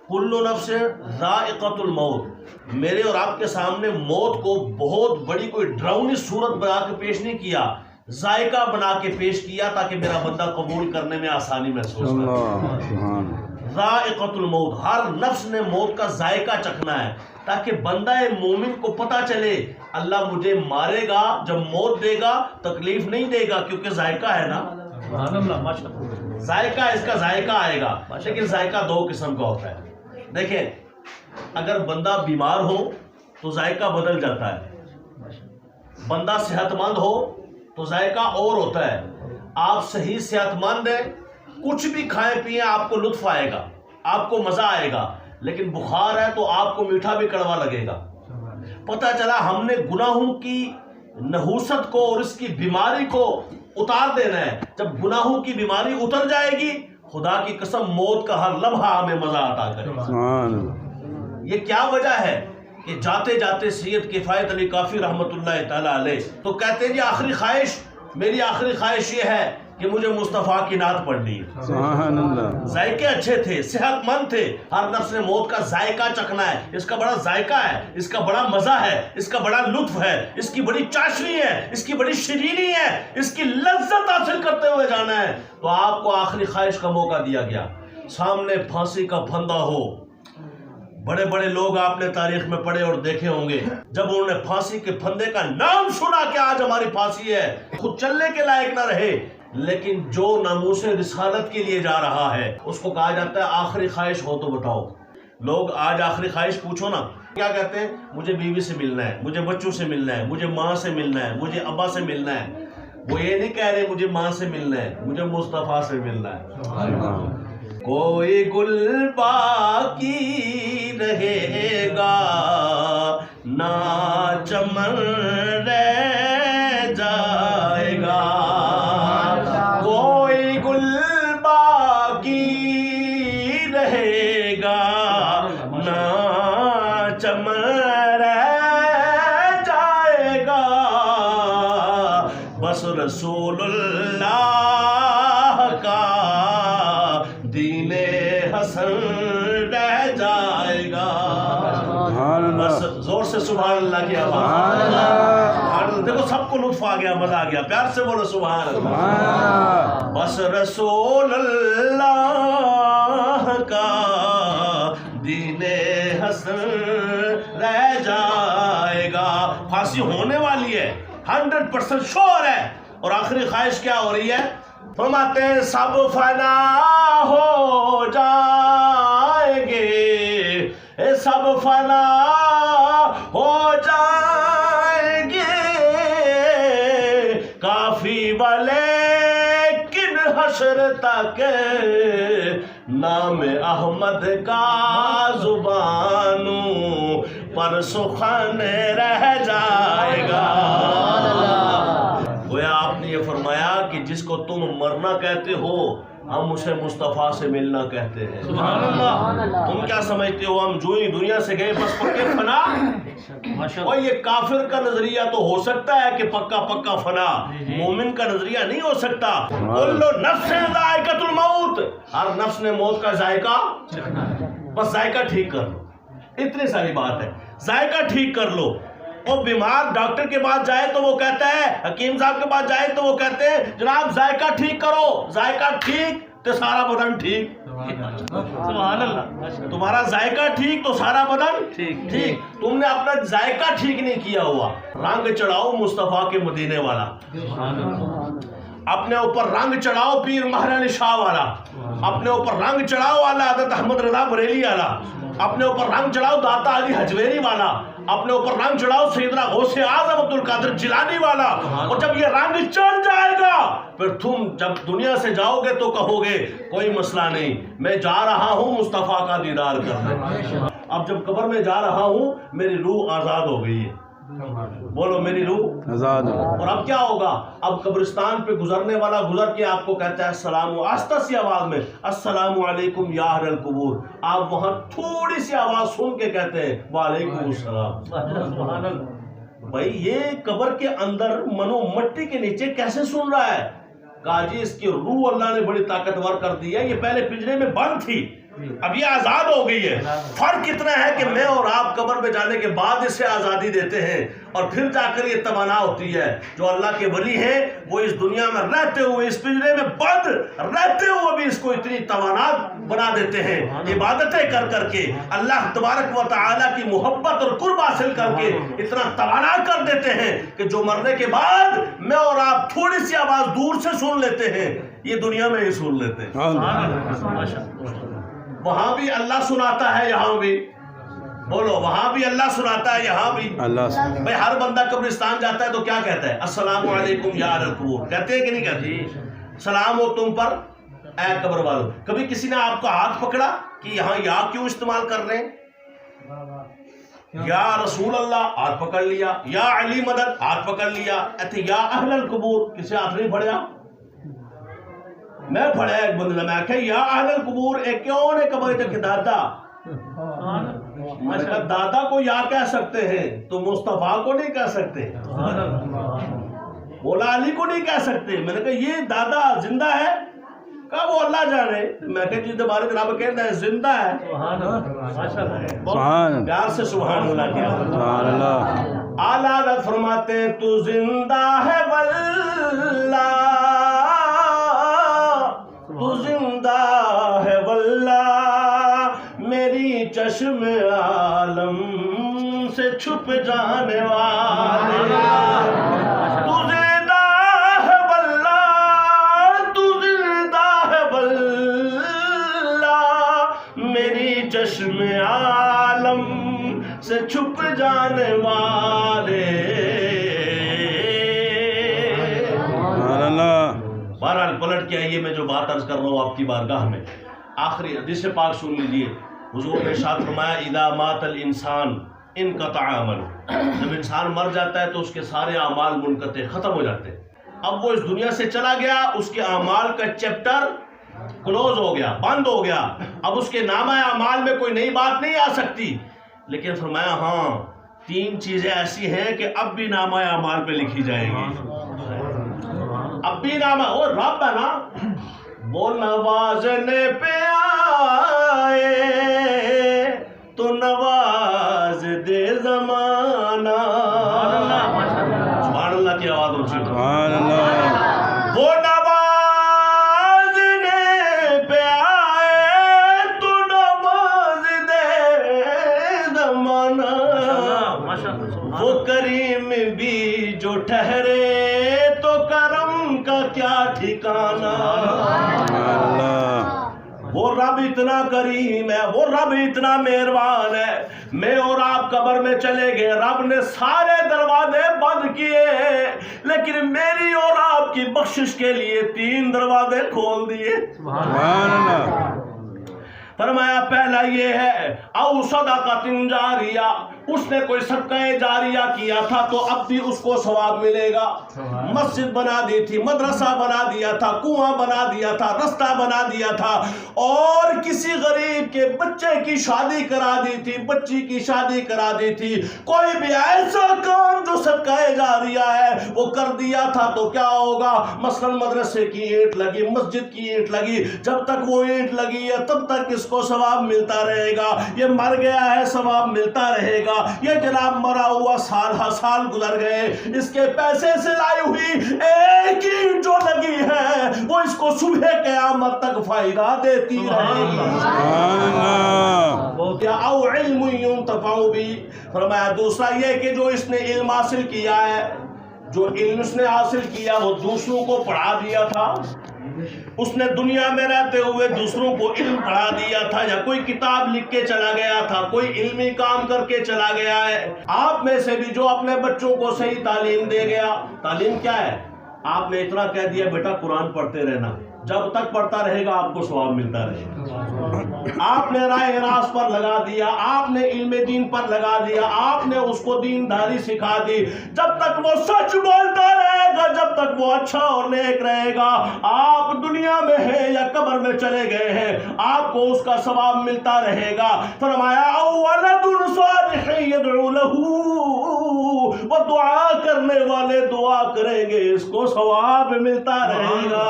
کل نفس ذائقۃ الموت، میرے اور آپ کے سامنے موت کو بہت بڑی کوئی ڈراؤنی صورت بنا کے پیش نہیں کیا، ذائقہ بنا کے پیش کیا تاکہ میرا بندہ قبول کرنے میں آسانی محسوس کرے۔ ذائقۃ الموت، ہر نفس نے موت کا ذائقہ چکھنا ہے تاکہ بندہ مومن کو پتہ چلے اللہ مجھے مارے گا، جب موت دے گا تکلیف نہیں دے گا کیونکہ ذائقہ ہے نا، ذائقہ اس کا ذائقہ آئے گا۔ لیکن ذائقہ دو قسم کا ہوتا ہے۔ دیکھیں اگر بندہ بیمار ہو تو ذائقہ بدل جاتا ہے، بندہ صحت مند ہو تو ذائقہ اور ہوتا ہے۔ آپ صحیح صحت مند ہیں، کچھ بھی کھائیں پیئیں آپ کو لطف آئے گا، آپ کو مزہ آئے گا، لیکن بخار ہے تو آپ کو میٹھا بھی کڑوا لگے گا۔ پتہ چلا ہم نے گناہوں کی نحوست کو اور اس کی بیماری کو اتار دینا ہے۔ جب گناہوں کی بیماری اتر جائے گی خدا کی قسم موت کا ہر لمحہ ہمیں مزہ عطا کرے گا۔ یہ کیا وجہ ہے کہ جاتے جاتے سید کفایت علی کافی رحمۃ اللہ تعالی علیہ تو کہتے ہیں جی آخری خواہش، میری آخری خواہش یہ ہے کہ مجھے مصطفیٰ کی نعت پڑھنی ہے۔ سبحان اللہ۔ ذائقے اچھے تھے، صحت مند تھے، ہر نفس نے موت کا ذائقہ چکھنا ہے، اس کا بڑا ذائقہ ہے، اس کا بڑا مزہ ہے، اس کا بڑا لطف ہے، اس کی بڑی چاشنی ہے، اس کی بڑی شیرینی ہے، اس کی لذت حاصل کرتے ہوئے جانا ہے۔ تو آپ کو آخری خواہش کا موقع دیا گیا، سامنے پھانسی کا پھندا ہو۔ بڑے بڑے لوگ آپ نے تاریخ میں پڑھے اور دیکھے ہوں گے، جب انہوں نے پھانسی کے پھندے کا نام سنا کہ آج ہماری پھانسی ہے، خود چلنے کے لائق نہ رہے، لیکن جو ناموس رسالت کے لیے جا رہا ہے اس کو کہا جاتا ہے آخری خواہش ہو تو بتاؤ۔ لوگ آج آخری خواہش پوچھو نا کیا کہتے ہیں؟ مجھے بیوی سے ملنا ہے، مجھے بچوں سے ملنا ہے، مجھے ماں سے ملنا ہے، مجھے ابا سے ملنا ہے۔ وہ یہ نہیں کہہ رہے مجھے ماں سے ملنا ہے، مجھے مصطفیٰ سے ملنا ہے۔ کوئی گل باقی رہے گا نہ چمن رہ جائے گا، کوئی گل باقی رہے گا نہ چمن رہ جائے گا، بس رسول اللہ کا دین حسن رہ جائے گا۔ بس زور سے سبحان اللہ کی آواز، دیکھو سب کو لطف آ گیا، مزہ آ گیا، پیار سے بولو سبحان اللہ۔ بس رسول اللہ کا دین حسن رہ جائے گا۔ پھانسی ہونے والی ہے، 100% شور ہے، اور آخری خواہش کیا ہو رہی ہے؟ فرماتے ہیں سب فنا ہو جائیں گے، سب فنا ہو جائیں گے، کافی ولیکن حشر تک نام احمد کا زبانوں پر سخن رہ جائے گا۔ گویا آپ نے یہ فرمایا کہ جس کو تم مرنا کہتے ہو ہم اسے مصطفیٰ سے ملنا کہتے ہیں۔ سبحان اللہ۔ تم کیا سمجھتے ہو ہم جو ہی دنیا سے گئے بس پکے فنا؟ اور یہ کافر کا نظریہ تو ہو سکتا ہے کہ پکا پکا فنا، مومن کا نظریہ نہیں ہو سکتا۔ کل نفس ذائقۃ الموت، ہر نفس نے موت کا ذائقہ، بس ذائقہ ٹھیک کر لو، اتنی ساری بات ہے، ذائقہ ٹھیک کر لو۔ اور بیمار ڈاکٹر کے پاس جائے تو وہ کہتا ہے، حکیم صاحب کے پاس جائے تو وہ کہتے ہیں جناب ذائقہ ٹھیک کرو، ذائقہ ٹھیک تو سارا بدن ٹھیک۔ سبحان اللہ۔ تمہارا ذائقہ ٹھیک تو سارا بدن ٹھیک۔ تم نے اپنا ذائقہ ٹھیک نہیں کیا ہوا۔ رنگ چڑھاؤ مصطفیٰ کے مدینے والا، اپنے اوپر رنگ چڑھاؤ پیر مہر علی شاہ والا، اپنے اوپر رنگ چڑھاؤ اعلیٰ حضرت احمد رضا بریلی والا، اپنے اوپر رنگ چڑھاؤ داتا علی حجویری والا، اپنے اوپر رنگ چڑھاؤ سیدنا غوث اعظم عبد القادر جیلانی والا۔ اور جب یہ رنگ چڑھ جائے گا پھر تم جب دنیا سے جاؤ گے تو کہو گے کوئی مسئلہ نہیں، میں جا رہا ہوں مصطفیٰ کا دیدار کرنے۔ اب جب قبر میں جا رہا ہوں میری روح آزاد ہو گئی ہے، بولو میری روح آزاد۔ اور اب کیا ہوگا؟ اب قبرستان پہ گزرنے والا گزر کے آپ کو کہتا ہے السلام، آہستہ سی آواز میں السلام علیکم یا اہل القبور، آپ وہاں تھوڑی سی آواز سن کے کہتے ہیں وعلیکم السلام۔ بھائی یہ قبر کے اندر منو مٹی کے نیچے کیسے سن رہا ہے؟ کہا جی اس کی روح اللہ نے بڑی طاقتور کر دی ہے، یہ پہلے پنجرے میں بند تھی، اب یہ آزاد ہو گئی ہے. فرق اتنا ہے کہ میں اور آپ قبر میں جانے کے بعد اسے آزادی دیتے ہیں اور پھر جا کر یہ تمنا ہوتی ہے. جو اللہ کے ولی ہیں وہ اس دنیا میں رہتے ہوئے اس پنجرے میں بند رہتے ہوئے بھی اس کو اتنی توانا بنا دیتے ہیں عبادتیں کر کر کے, اللہ تبارک و تعالیٰ کی محبت اور قرب حاصل کر کے اتنا توانا کر دیتے ہیں کہ جو مرنے کے بعد میں اور آپ تھوڑی سی آواز دور سے سن لیتے ہیں یہ دنیا میں ہی سن لیتے ہیں. وہاں بھی اللہ سناتا ہے, یہاں بھی بولو, وہاں بھی اللہ سناتا ہے, یہاں بھی اللہ. بھئی ہر بندہ قبرستان جاتا ہے تو کیا کہتا ہے؟ السلام علیکم یا اہل القبور. کہتے ہیں کہ نہیں کہتے؟ سلام ہو تم پر اے قبر والو. کبھی کسی نے آپ کو ہاتھ پکڑا کہ یہاں یا کیوں استعمال کر رہے ہیں؟ یا رسول اللہ ہاتھ پکڑ لیا, یا علی مدد ہاتھ پکڑ لیا, ایتھے یا اہل القبور کسی ہاتھ نہیں پھڑیا. میں پڑھا ایک بندہ میں کہا یا اہل القبور ایک کیوں نے قبر تک دادا, میں کہا دادا کو یا کہہ سکتے ہیں تو مصطفیٰ کو نہیں کہہ سکتے, مولا علی کو نہیں کہہ سکتے. میں نے کہا یہ دادا زندہ ہے؟ کہا وہ اللہ جانے. میں کہا جس دوبارہ جناب کہتا ہے زندہ ہے, پیار سے سبحان اللہ کیا. اعلیٰ حضرت فرماتے ہیں تو زندہ ہے واللہ, تو زندہ ہے واللہ میری چشم عالم سے چھپ جانے والے. تو زندہ ہے واللہ, تو زندہ ہے واللہ میری چشم عالم سے چھپ جانے والے. بہرحال پلٹ کے آئیے, میں جو بات عرض کر رہا ہوں آپ کی بارگاہ میں, آخری حدیث پاک سن لیجئے. حضور نے ارشاد فرمایا اذا مات الانسان انقطع عمله. جب انسان مر جاتا ہے تو اس کے سارے اعمال منقطع ختم ہو جاتے ہیں. اب وہ اس دنیا سے چلا گیا, اس کے اعمال کا چیپٹر کلوز ہو گیا, بند ہو گیا. اب اس کے نامہ اعمال میں کوئی نئی بات نہیں آ سکتی. لیکن فرمایا ہاں 3 چیزیں ایسی ہیں کہ اب بھی نامہ اعمال پہ لکھی جائیں گی. اب بھی نامہ, وہ رب ہے نا, وہ نوازنے پہ آئے تو نواز دے زمانہ. سبحان اللہ کی آواز اونچی. سبحان اللہ. وہ نوازنے پہ آئے تو نواز دے زمانہ. وہ کریم بھی جو ٹھہرے تو کرم کا کیا ٹھکانہ. وہ رب اتنا کریم ہے, وہ رب اتنا مہربان ہے. میں اور آپ قبر میں چلے گئے, رب نے سارے دروازے بند کیے لیکن میری اور آپ کی بخشش کے لیے 3 دروازے کھول دیے. سبحان اللہ. فرمایا پہلا یہ ہے او صدقۃ جاریہ, اس نے کوئی صدقہ جاریہ کیا تھا تو اب بھی اس کو ثواب ملے گا. مسجد بنا دی تھی, مدرسہ بنا دیا تھا, کنواں بنا دیا تھا, رستہ بنا دیا تھا, اور کسی غریب کے بچے کی شادی کرا دی تھی, بچی کی شادی کرا دی تھی. کوئی بھی ایسا کام جو صدقہ جاریہ ہے وہ کر دیا تھا تو کیا ہوگا؟ مثلا مدرسے کی اینٹ لگی, مسجد کی اینٹ لگی, جب تک وہ اینٹ لگی ہے تب تک اس کو ثواب ملتا رہے گا. یہ مر گیا ہے ثواب ملتا رہے گا. یہ جناب مرا ہوا سال گزر گئے, اس کے پیسے سے لائی ہوئی ایک اینٹ جو لگی ہے وہ اس کو صبح قیامت تک فائدہ دیتی رہے گی. او علم ينتفع به. فرمایا دوسرا یہ کہ جو اس نے علم حاصل کیا ہے, جو علم اس نے حاصل کیا وہ دوسروں کو پڑھا دیا تھا. اس نے دنیا میں رہتے ہوئے دوسروں کو علم پڑھا دیا تھا, یا کوئی کتاب لکھ کے چلا گیا تھا, کوئی علمی کام کر کے چلا گیا ہے. آپ میں سے بھی جو اپنے بچوں کو صحیح تعلیم دے گیا, تعلیم کیا ہے؟ آپ نے اتنا کہہ دیا بیٹا قرآن پڑھتے رہنا, جب تک پڑھتا رہے گا آپ کو ثواب ملتا رہے گا. آپ نے راہ راست پر لگا دیا, آپ نے علم دین پر لگا دیا, آپ نے اس کو دینداری سکھا دی. جب تک وہ سچ بولتا رہے گا, جب تک وہ اچھا اور نیک رہے گا, آپ دنیا میں ہیں یا قبر میں چلے گئے ہیں, آپ کو اس کا ثواب ملتا رہے گا. فرمایا او ولد صالح يدعو له, وہ دعا کرنے والے دعا کریں گے, اس کو ثواب ملتا رہے گا.